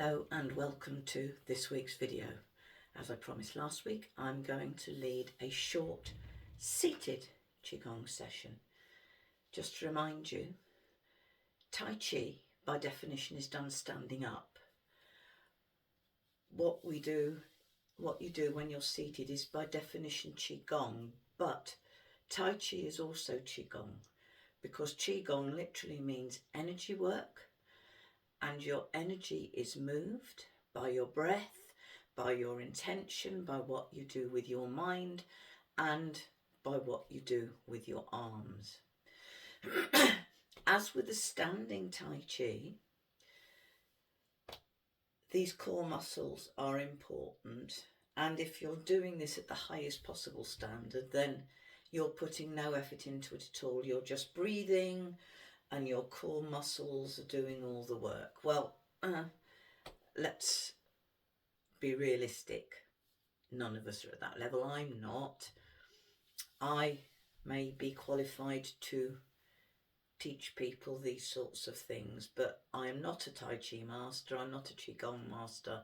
Hello and welcome to this week's video. As I promised last week, I'm going to lead a short seated qigong session. Just to remind you, Tai Chi by definition is done standing up. What you do when you're seated is by definition qigong, but Tai Chi is also qigong because qigong literally means energy work. And your energy is moved by your breath, by your intention, by what you do with your mind, and by what you do with your arms. As with the standing Tai Chi, these core muscles are important. And if you're doing this at the highest possible standard, then you're putting no effort into it at all. You're just breathing, and your core muscles are doing all the work. Well, let's be realistic. None of us are at that level. I'm not. I may be qualified to teach people these sorts of things, but I am not a Tai Chi master. I'm not a qigong master.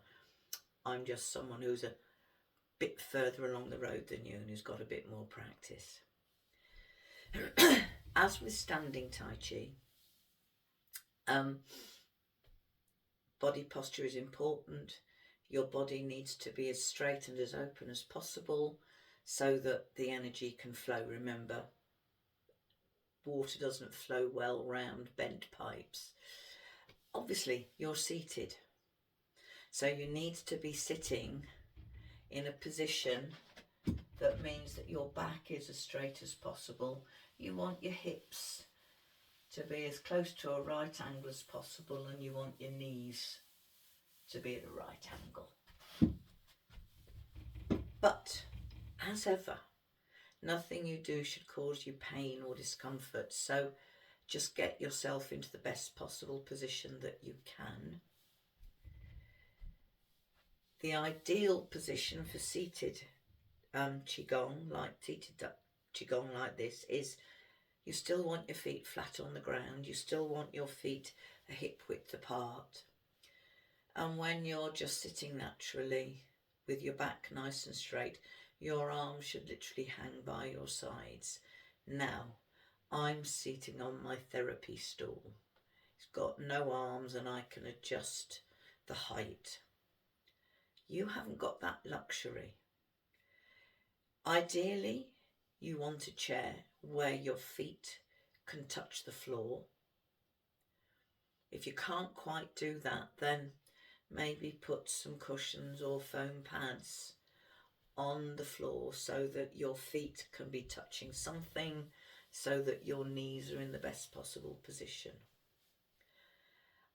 I'm just someone who's a bit further along the road than you and who's got a bit more practice. As with standing Tai Chi, body posture is important. Your body needs to be as straight and as open as possible so that the energy can flow. Remember, water doesn't flow well round bent pipes. Obviously, you're seated, so you need to be sitting in a position that means that your back is as straight as possible. You want your hips to be as close to a right angle as possible, and you want your knees to be at a right angle. But as ever, nothing you do should cause you pain or discomfort, so just get yourself into the best possible position that you can. The ideal position for seated qigong, like this, is you still want your feet flat on the ground. You still want your feet a hip width apart. And when you're just sitting naturally with your back nice and straight, your arms should literally hang by your sides. Now, I'm sitting on my therapy stool. It's got no arms and I can adjust the height. You haven't got that luxury. Ideally, you want a chair where your feet can touch the floor. If you can't quite do that, then maybe put some cushions or foam pads on the floor so that your feet can be touching something, so that your knees are in the best possible position.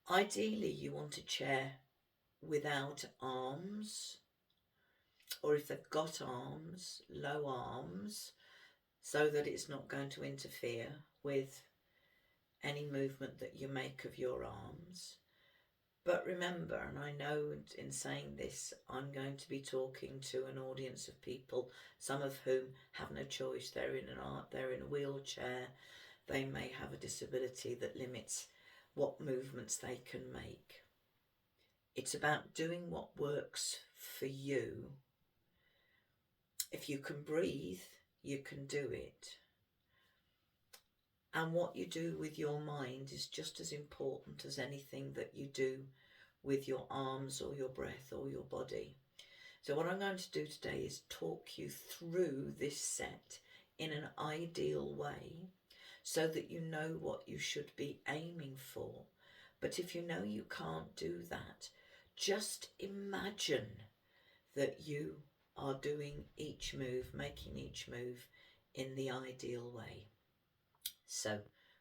Ideally, you want a chair without arms, or if they've got arms, low arms, so that it's not going to interfere with any movement that you make of your arms. But remember, and I know in saying this, I'm going to be talking to an audience of people, some of whom have no choice. They're in a wheelchair. They may have a disability that limits what movements they can make. It's about doing what works for you. If you can breathe, you can do it. And what you do with your mind is just as important as anything that you do with your arms or your breath or your body. So what I'm going to do today is talk you through this set in an ideal way so that you know what you should be aiming for. But if you know you can't do that, just imagine that you are doing each move, making each move in the ideal way. So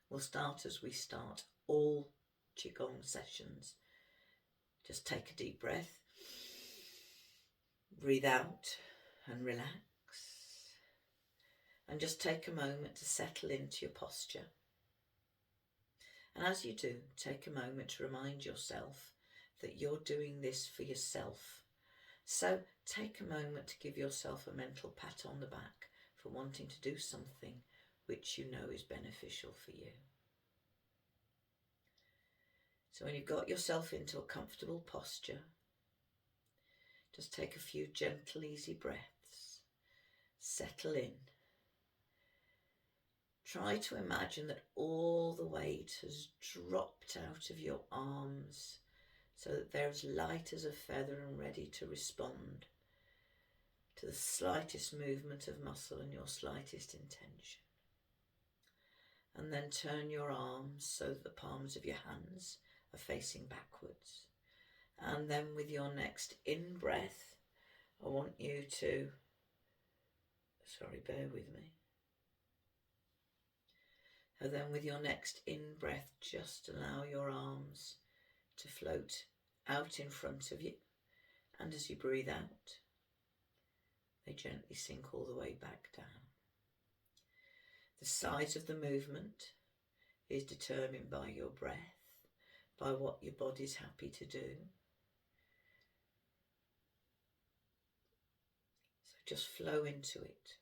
we'll start as we start all qigong sessions. Just take a deep breath, breathe out and relax, and just take a moment to settle into your posture. And as you do, take a moment to remind yourself that you're doing this for yourself. So take a moment to give yourself a mental pat on the back for wanting to do something which you know is beneficial for you. So when you've got yourself into a comfortable posture, just take a few gentle, easy breaths. Settle in. Try to imagine that all the weight has dropped out of your arms so that they're as light as a feather and ready to respond to the slightest movement of muscle and your slightest intention. And then turn your arms so that the palms of your hands are facing backwards. And then with your next in-breath, I want you to, bear with me. And then with your next in-breath, just allow your arms to float out in front of you. And as you breathe out, they gently sink all the way back down. The size of the movement is determined by your breath, by what your body's happy to do. So just flow into it.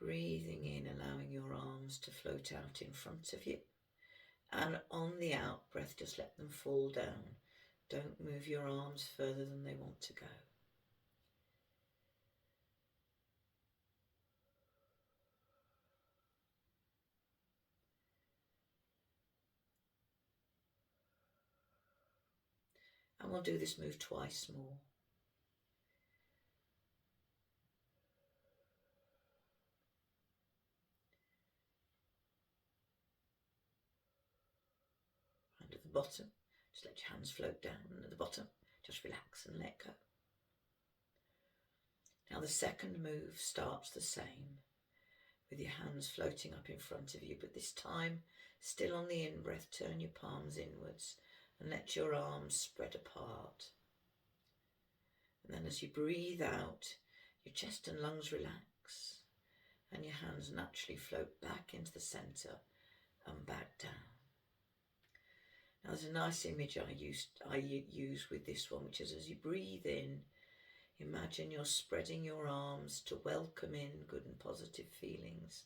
Breathing in, allowing your arms to float out in front of you. And on the out breath, just let them fall down. Don't move your arms further than they want to go. And we'll do this move twice more. And at the bottom, just let your hands float down. And at the bottom, just relax and let go. Now the second move starts the same, with your hands floating up in front of you, but this time, still on the in-breath, turn your palms inwards and let your arms spread apart. And then as you breathe out, your chest and lungs relax and your hands naturally float back into the centre and back down. Now there's a nice image I use with this one, which is as you breathe in, imagine you're spreading your arms to welcome in good and positive feelings.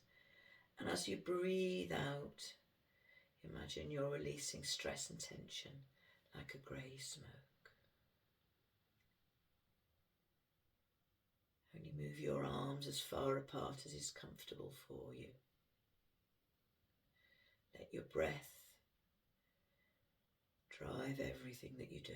And as you breathe out, imagine you're releasing stress and tension like a grey smoke. Only move your arms as far apart as is comfortable for you. Let your breath drive everything that you do.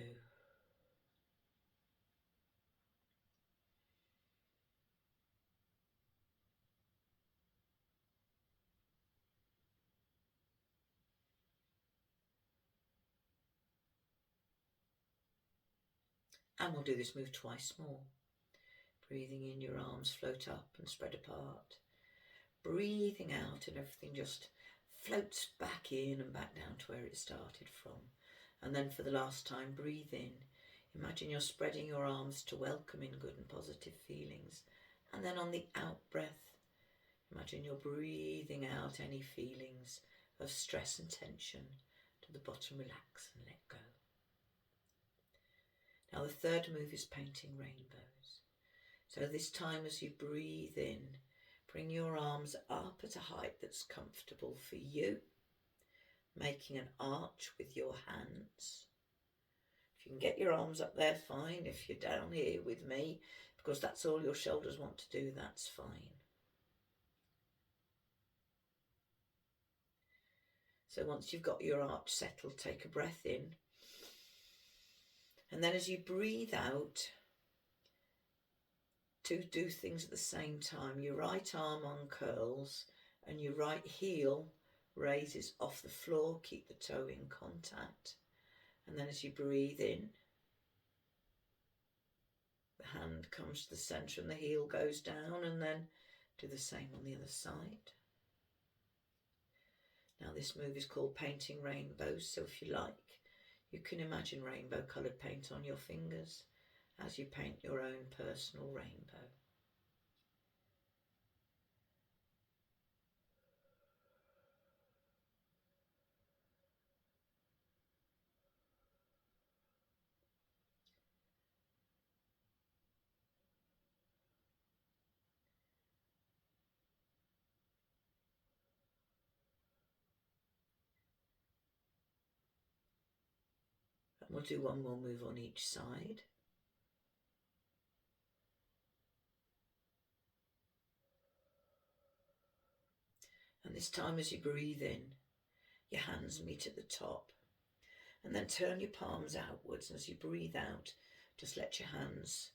And we'll do this move twice more. Breathing in, your arms float up and spread apart. Breathing out and everything just floats back in and back down to where it started from. And then for the last time, breathe in. Imagine you're spreading your arms to welcome in good and positive feelings. And then on the out breath, imagine you're breathing out any feelings of stress and tension to the bottom, relax and let go. Now the third move is painting rainbows. So this time as you breathe in, bring your arms up at a height that's comfortable for you, making an arch with your hands. If you can get your arms up there, fine. If you're down here with me, because that's all your shoulders want to do, that's fine. So once you've got your arch settled, take a breath in. And then as you breathe out, to do things at the same time. Your right arm uncurls and your right heel raises off the floor. Keep the toe in contact. And then as you breathe in, the hand comes to the centre and the heel goes down, and then do the same on the other side. Now this move is called painting rainbows, so if you like, you can imagine rainbow coloured paint on your fingers as you paint your own personal rainbow. We'll do one more move on each side. And this time as you breathe in, your hands meet at the top. And then turn your palms outwards. And as you breathe out, just let your hands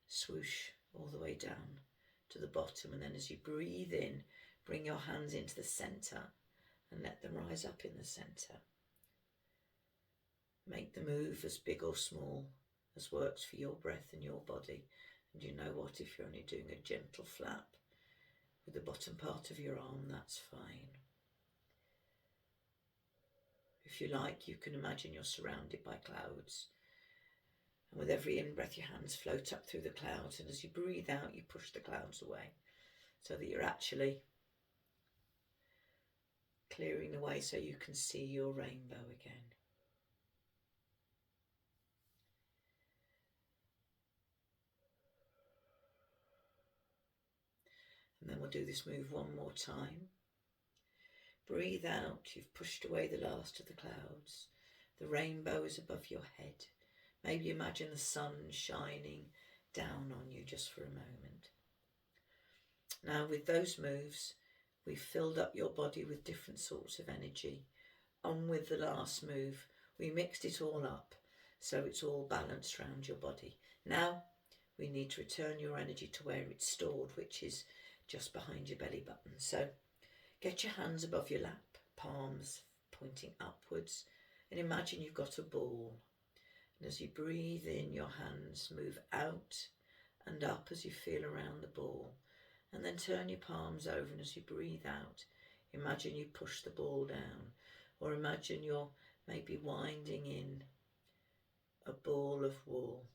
swoosh all the way down to the bottom. And then as you breathe in, bring your hands into the centre and let them rise up in the centre. Make the move as big or small as works for your breath and your body. And you know what, if you're only doing a gentle flap with the bottom part of your arm, that's fine. If you like, you can imagine you're surrounded by clouds. And with every in-breath, your hands float up through the clouds. And as you breathe out, you push the clouds away so that you're actually clearing the way so you can see your rainbow again. And then we'll do this move one more time. Breathe out, you've pushed away the last of the clouds. The rainbow is above your head. Maybe imagine the sun shining down on you just for a moment. Now with those moves, we've filled up your body with different sorts of energy. And with the last move, we mixed it all up so it's all balanced around your body. Now we need to return your energy to where it's stored, which is just behind your belly button. So get your hands above your lap, palms pointing upwards, and imagine you've got a ball. And as you breathe in, your hands move out and up as you feel around the ball. And then turn your palms over, and as you breathe out, imagine you push the ball down, or imagine you're maybe winding in a ball of wool.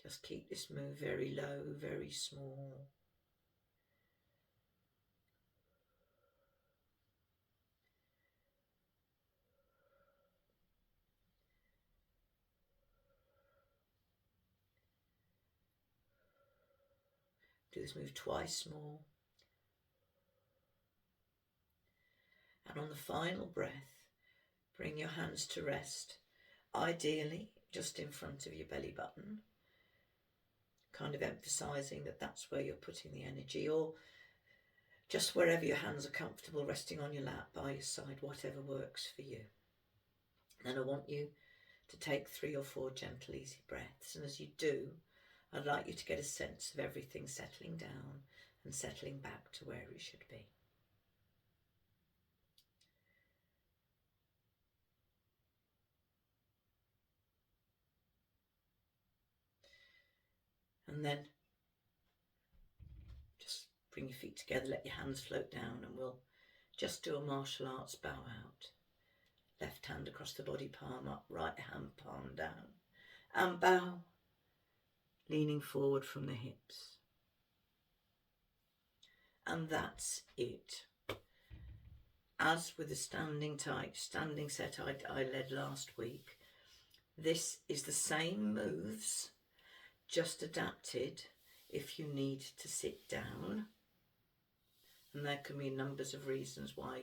Just keep this move very low, very small. Do this move twice more. And on the final breath, bring your hands to rest, ideally just in front of your belly button, kind of emphasising that that's where you're putting the energy, or just wherever your hands are comfortable, resting on your lap, by your side, whatever works for you. And I want you to take 3 or 4 gentle, easy breaths. And as you do, I'd like you to get a sense of everything settling down and settling back to where it should be. And then just bring your feet together, let your hands float down, and we'll just do a martial arts bow out. Left hand across the body, palm up, right hand palm down. And bow, leaning forward from the hips. And that's it. As with the standing set I led last week, this is the same moves, just adapted if you need to sit down. And there can be numbers of reasons why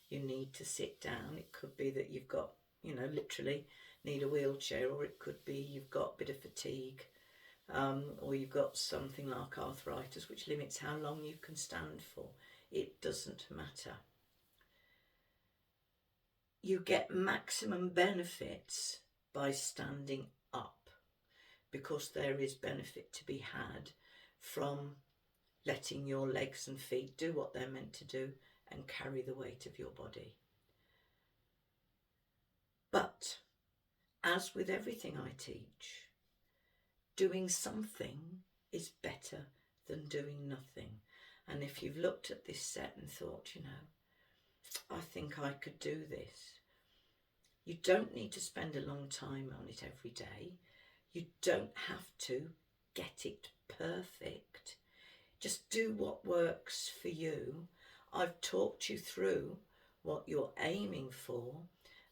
you need to sit down. It could be that you've got, literally need a wheelchair, or it could be you've got a bit of fatigue, or you've got something like arthritis, which limits how long you can stand for. It doesn't matter. You get maximum benefits by standing up, because there is benefit to be had from letting your legs and feet do what they're meant to do and carry the weight of your body. But as with everything I teach, doing something is better than doing nothing. And if you've looked at this set and thought, I think I could do this, you don't need to spend a long time on it every day. You don't have to get it perfect. Just do what works for you. I've talked you through what you're aiming for,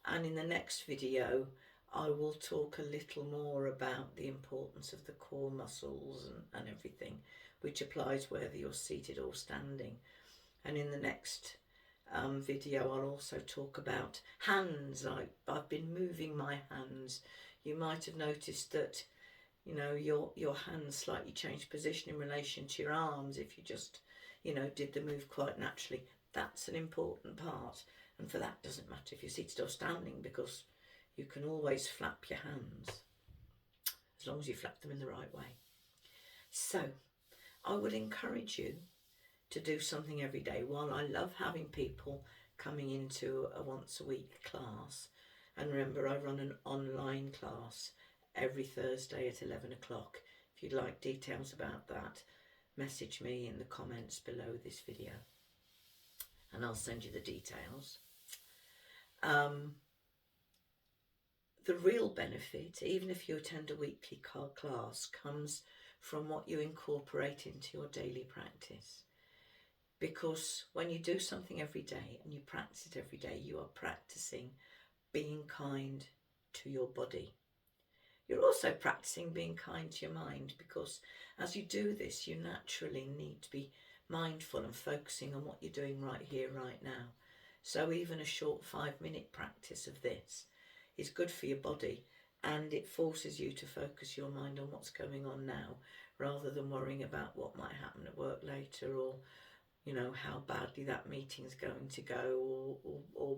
and in the next video I will talk a little more about the importance of the core muscles and everything, which applies whether you're seated or standing. And in the next video, I'll also talk about hands. I've been moving my hands. You might have noticed that, you know, your hands slightly change position in relation to your arms if you just, you know, did the move quite naturally. That's an important part, and for that doesn't matter if you're seated or standing, because you can always flap your hands as long as you flap them in the right way. So I would encourage you to do something every day. While I love having people coming into a once a week class, and remember, I run an online class every Thursday at 11 o'clock. If you'd like details about that, message me in the comments below this video and I'll send you the details. The real benefit, even if you attend a weekly class, comes from what you incorporate into your daily practice. Because when you do something every day and you practice it every day, you are practicing being kind to your body. You're also practicing being kind to your mind, because as you do this, you naturally need to be mindful and focusing on what you're doing right here, right now. So even a short 5-minute practice of this is good for your body, and it forces you to focus your mind on what's going on now, rather than worrying about what might happen at work later, or, you know, how badly that meeting's going to go, or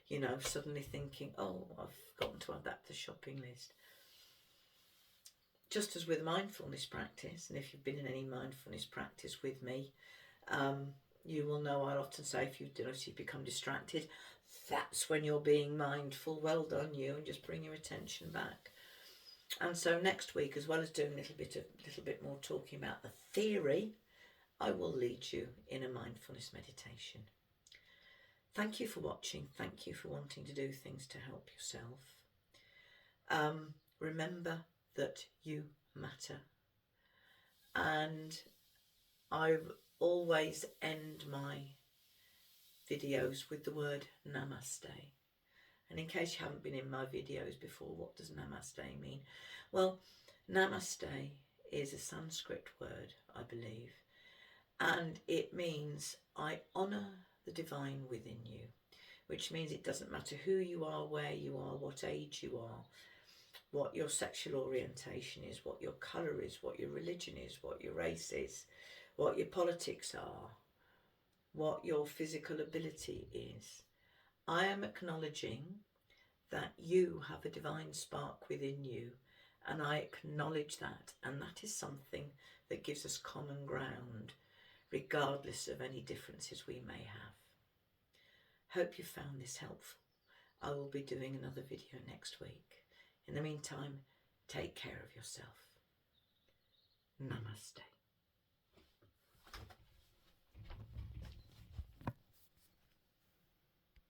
you know, suddenly thinking, oh, I've forgotten to add that to the shopping list. Just as with mindfulness practice, and if you've been in any mindfulness practice with me, you will know I often say, if you become distracted, that's when you're being mindful. Well done you, and just bring your attention back. And so next week, as well as doing a little bit more talking about the theory, I will lead you in a mindfulness meditation. Thank you for watching. Thank you for wanting to do things to help yourself. Remember that you matter. And I always end my videos with the word namaste. And in case you haven't been in my videos before, what does namaste mean? Well, namaste is a Sanskrit word, I believe, and it means I honour the divine within you, which means it doesn't matter who you are, where you are, what age you are, what your sexual orientation is, what your colour is, what your religion is, what your race is, what your politics are, what your physical ability is. I am acknowledging that you have a divine spark within you, and I acknowledge that, and that is something that gives us common ground, regardless of any differences we may have. Hope you found this helpful. I will be doing another video next week. In the meantime, take care of yourself. Namaste.